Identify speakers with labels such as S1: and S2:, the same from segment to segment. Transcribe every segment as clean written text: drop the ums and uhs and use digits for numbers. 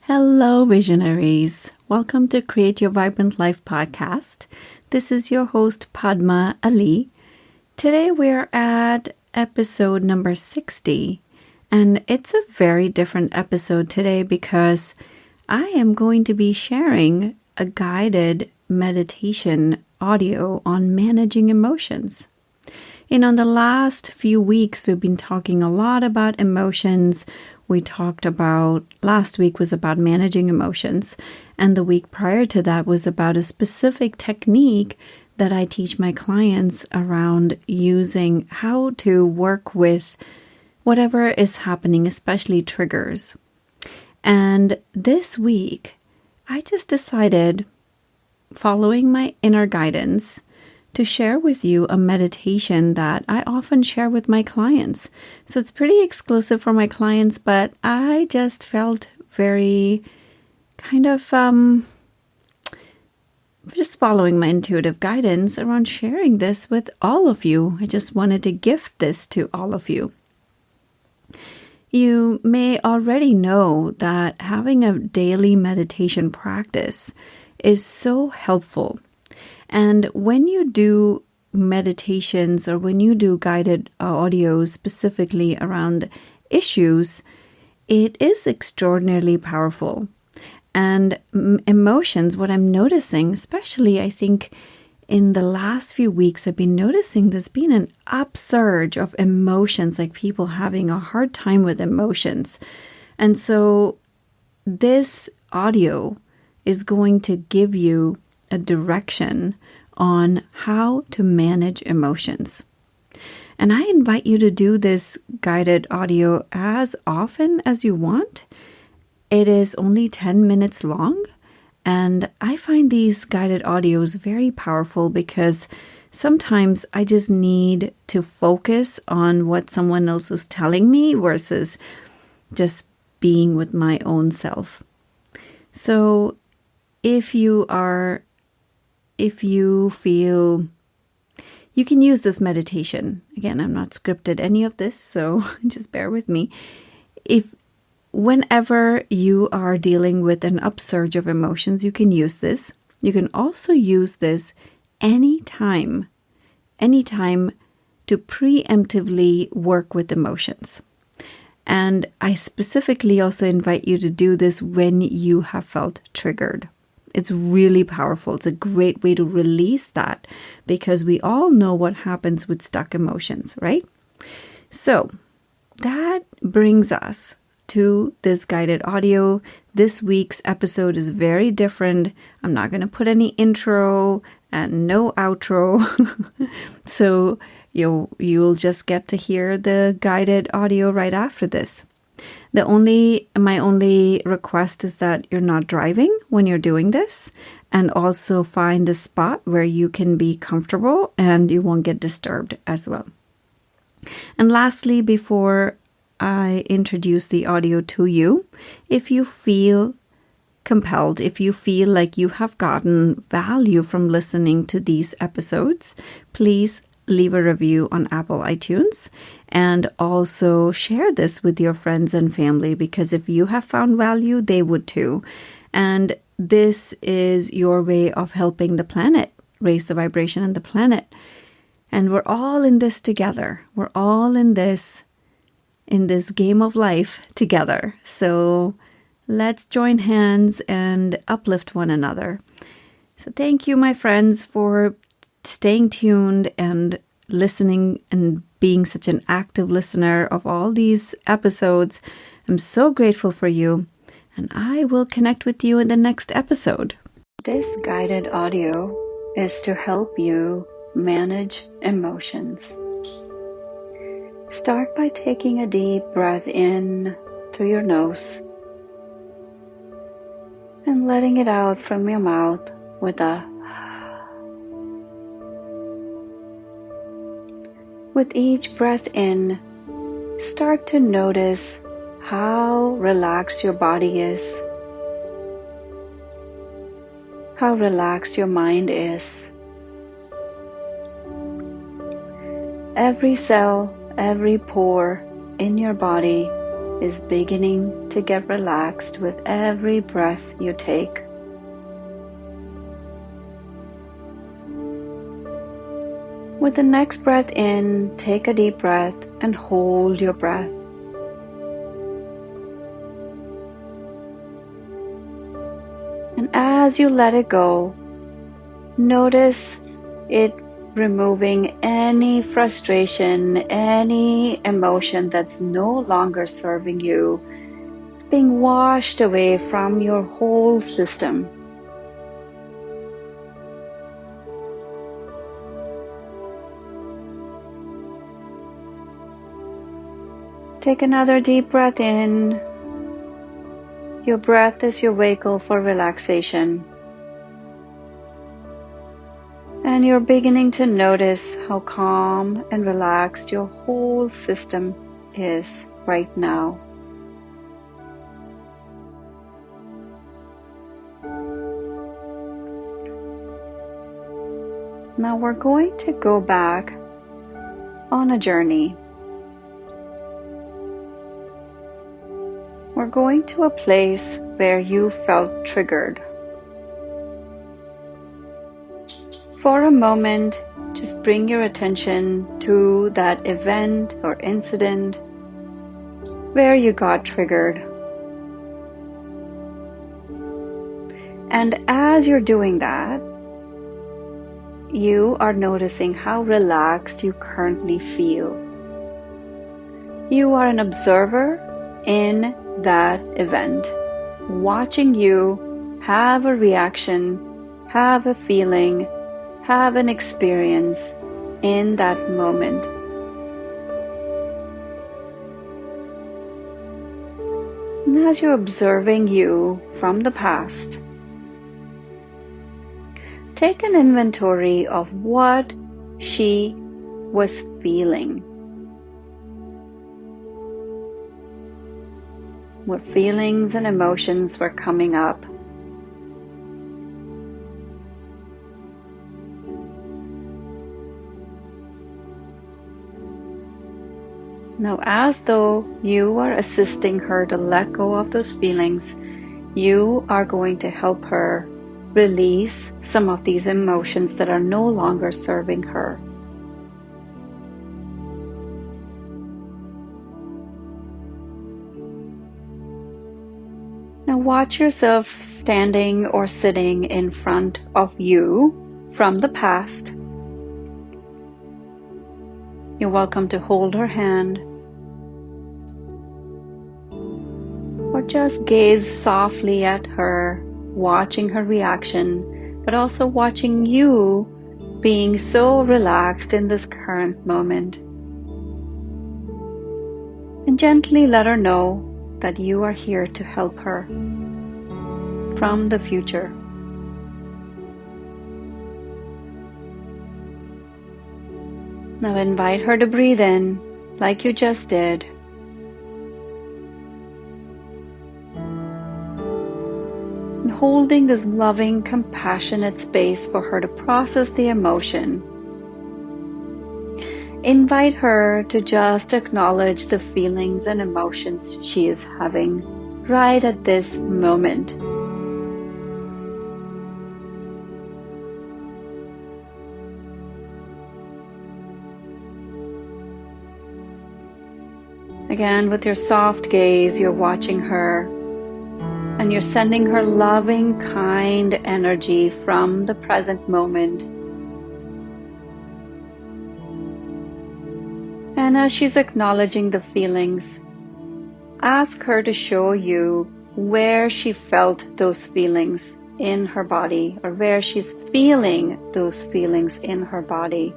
S1: Hello, visionaries. Welcome to Create Your Vibrant Life podcast. This is your host, Padma Ali. Today we're at episode number 60, and it's a very different episode today because I am going to be sharing a guided meditation audio on managing emotions. In the last few weeks, we've been talking a lot about emotions. We talked about, last week was about managing emotions, and the week prior to that was about a specific technique that I teach my clients around using how to work with whatever is happening, especially triggers. And this week, I just decided, following my inner guidance, to share with you a meditation that I often share with my clients. So it's pretty exclusive for my clients, but I just felt very just following my intuitive guidance around sharing this with all of you. I just wanted to gift this to all of you. You may already know that having a daily meditation practice is so helpful. And when you do meditations or when you do guided audios specifically around issues, it is extraordinarily powerful. And emotions, what I'm noticing, especially I think in the last few weeks, I've been noticing there's been an upsurge of emotions, like people having a hard time with emotions. And so this audio is going to give you a direction on how to manage emotions. And I invite you to do this guided audio as often as you want. It is only 10 minutes long, and I find these guided audios very powerful because sometimes I just need to focus on what someone else is telling me versus just being with my own self. So if you feel you can use this meditation. Again, I'm not scripted any of this, so just bear with me. Whenever you are dealing with an upsurge of emotions, you can use this. You can also use this anytime to preemptively work with emotions. And I specifically also invite you to do this when you have felt triggered. It's really powerful. It's a great way to release that because we all know what happens with stuck emotions, right? So that brings us to this guided audio. This week's episode is very different. I'm not going to put any intro and no outro. So you'll just get to hear the guided audio right after this. My only request is that you're not driving when you're doing this, and also find a spot where you can be comfortable and you won't get disturbed as well. And lastly, before I introduce the audio to you, if you feel compelled, if you feel like you have gotten value from listening to these episodes, please leave a review on Apple iTunes, and also share this with your friends and family, because if you have found value, they would too. And this is your way of helping the planet, raise the vibration in the planet. And we're all in this together. We're all in this game of life together. So let's join hands and uplift one another. So thank you, my friends, for staying tuned and listening and being such an active listener of all these episodes. I'm so grateful for you, and I will connect with you in the next episode. This guided audio is to help you manage emotions. Start by taking a deep breath in through your nose and letting it out from your mouth with each breath in, start to notice how relaxed your body is, how relaxed your mind is. Every cell, every pore in your body is beginning to get relaxed with every breath you take. With the next breath in, take a deep breath and hold your breath. And as you let it go, notice it removing any frustration, any emotion that's no longer serving you. It's being washed away from your whole system. Take another deep breath in. Your breath is your vehicle for relaxation. And you're beginning to notice how calm and relaxed your whole system is right now. Now we're going to go back on a journey. We're going to a place where you felt triggered. For a moment, just bring your attention to that event or incident where you got triggered. And as you're doing that, you are noticing how relaxed you currently feel. You are an observer in that event, watching you have a reaction, have a feeling, have an experience in that moment. And as you're observing you from the past, take an inventory of what she was feeling. What feelings and emotions were coming up. Now, as though you are assisting her to let go of those feelings, you are going to help her release some of these emotions that are no longer serving her. Now watch yourself standing or sitting in front of you from the past. You're welcome to hold her hand or just gaze softly at her, watching her reaction, but also watching you being so relaxed in this current moment. And gently let her know that you are here to help her from the future. Now invite her to breathe in like you just did. And holding this loving, compassionate space for her to process the emotion. Invite her to just acknowledge the feelings and emotions she is having right at this moment. Again, with your soft gaze, you're watching her and you're sending her loving, kind energy from the present moment. And as she's acknowledging the feelings, ask her to show you where she felt those feelings in her body, or where she's feeling those feelings in her body.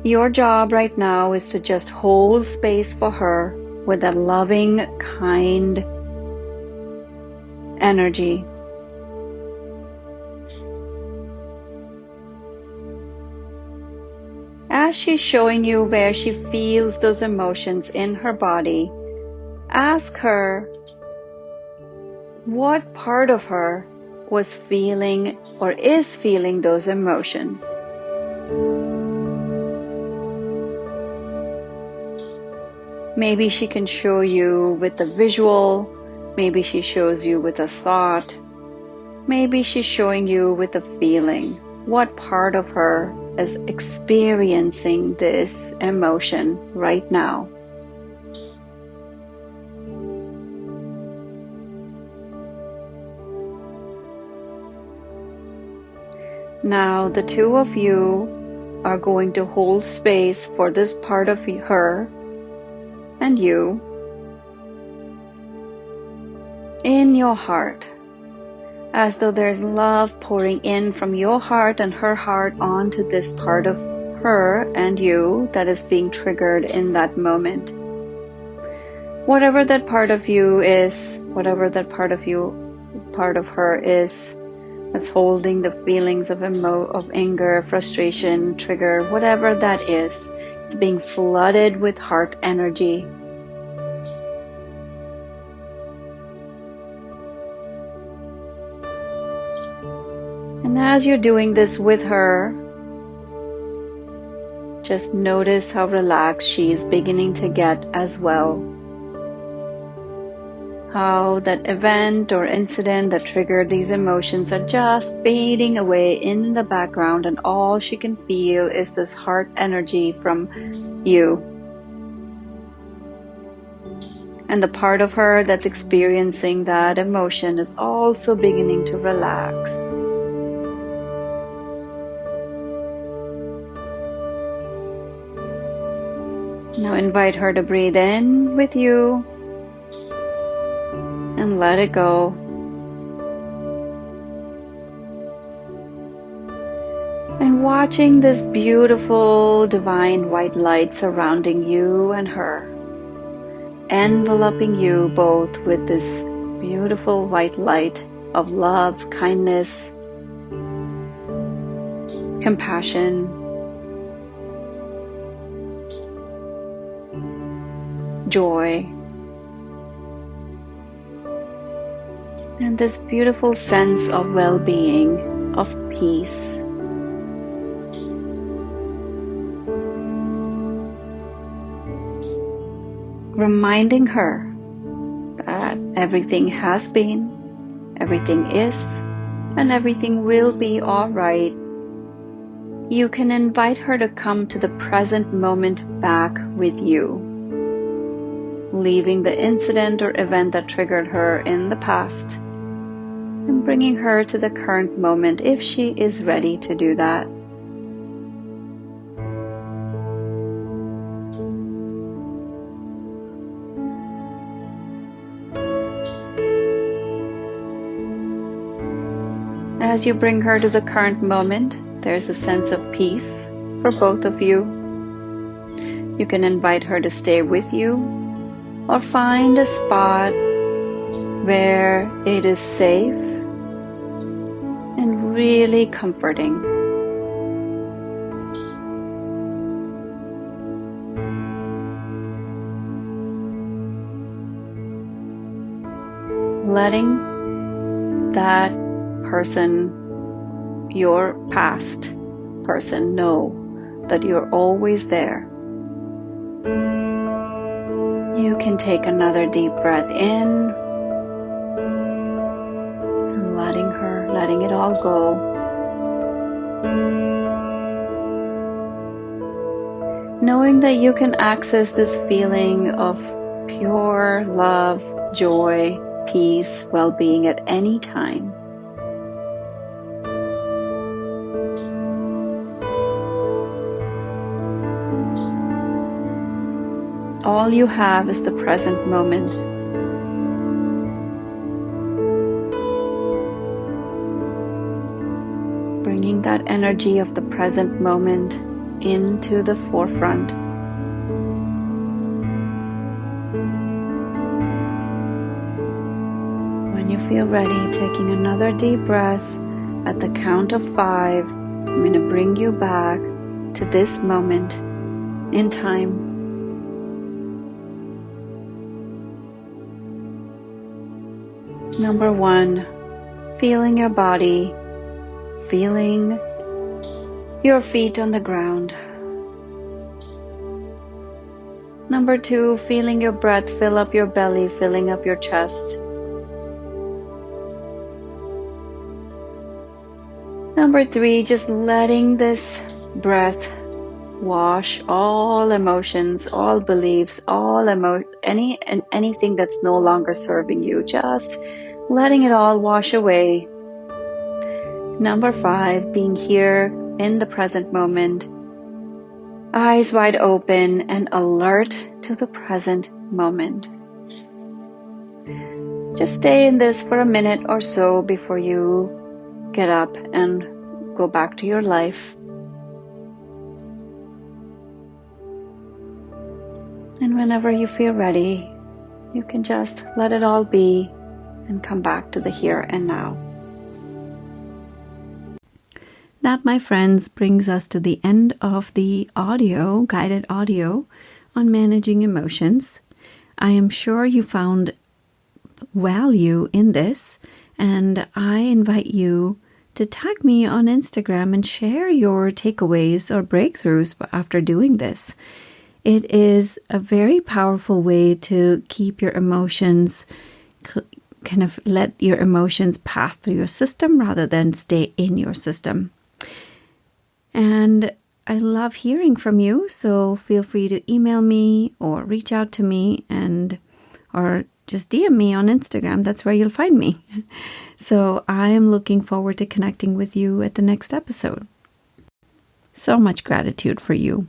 S1: Your job right now is to just hold space for her with that loving, kind energy. As she's showing you where she feels those emotions in her body, ask her what part of her was feeling or is feeling those emotions. Maybe she can show you with a visual, maybe she shows you with a thought, maybe she's showing you with a feeling. What part of her is experiencing this emotion right now? Now the two of you are going to hold space for this part of her and you in your heart, as though there's love pouring in from your heart and her heart onto this part of her and you that is being triggered in that moment. Whatever that part of you is, whatever that part of her is, that's holding the feelings of anger, frustration, trigger, whatever that is, it's being flooded with heart energy. And as you're doing this with her, just notice how relaxed she is beginning to get as well. How that event or incident that triggered these emotions are just fading away in the background, and all she can feel is this heart energy from you. And the part of her that's experiencing that emotion is also beginning to relax. Now invite her to breathe in with you and let it go. And watching this beautiful divine white light surrounding you and her, enveloping you both with this beautiful white light of love, kindness, compassion, joy, and this beautiful sense of well-being, of peace. Reminding her that everything has been, everything is, and everything will be all right. You can invite her to come to the present moment back with you, leaving the incident or event that triggered her in the past and bringing her to the current moment if she is ready to do that. As you bring her to the current moment, there's a sense of peace for both of you. You can invite her to stay with you or find a spot where it is safe and really comforting. Letting that person, your past person, know that you're always there. You can take another deep breath in, and letting it all go. Knowing that you can access this feeling of pure love, joy, peace, well-being at any time. All you have is the present moment. Bringing that energy of the present moment into the forefront. When you feel ready, taking another deep breath, at the count of 5, I'm going to bring you back to this moment in time. Number 1, feeling your body, feeling your feet on the ground. Number 2, feeling your breath fill up your belly, filling up your chest. Number 3, just letting this breath wash all emotions, all beliefs, anything that's no longer serving you. Just letting it all wash away. Number 5, being here in the present moment, eyes wide open and alert to the present moment. Just stay in this for a minute or so before you get up and go back to your life. And whenever you feel ready, you can just let it all be and come back to the here and now. That, my friends, brings us to the end of the guided audio on managing emotions. I am sure you found value in this, and I invite you to tag me on Instagram and share your takeaways or breakthroughs after doing this. It is a very powerful way to keep your emotions, kind of let your emotions pass through your system rather than stay in your system. And I love hearing from you, so feel free to email me or reach out to me or just DM me on Instagram. That's where you'll find me. So I am looking forward to connecting with you at the next episode. So much gratitude for you.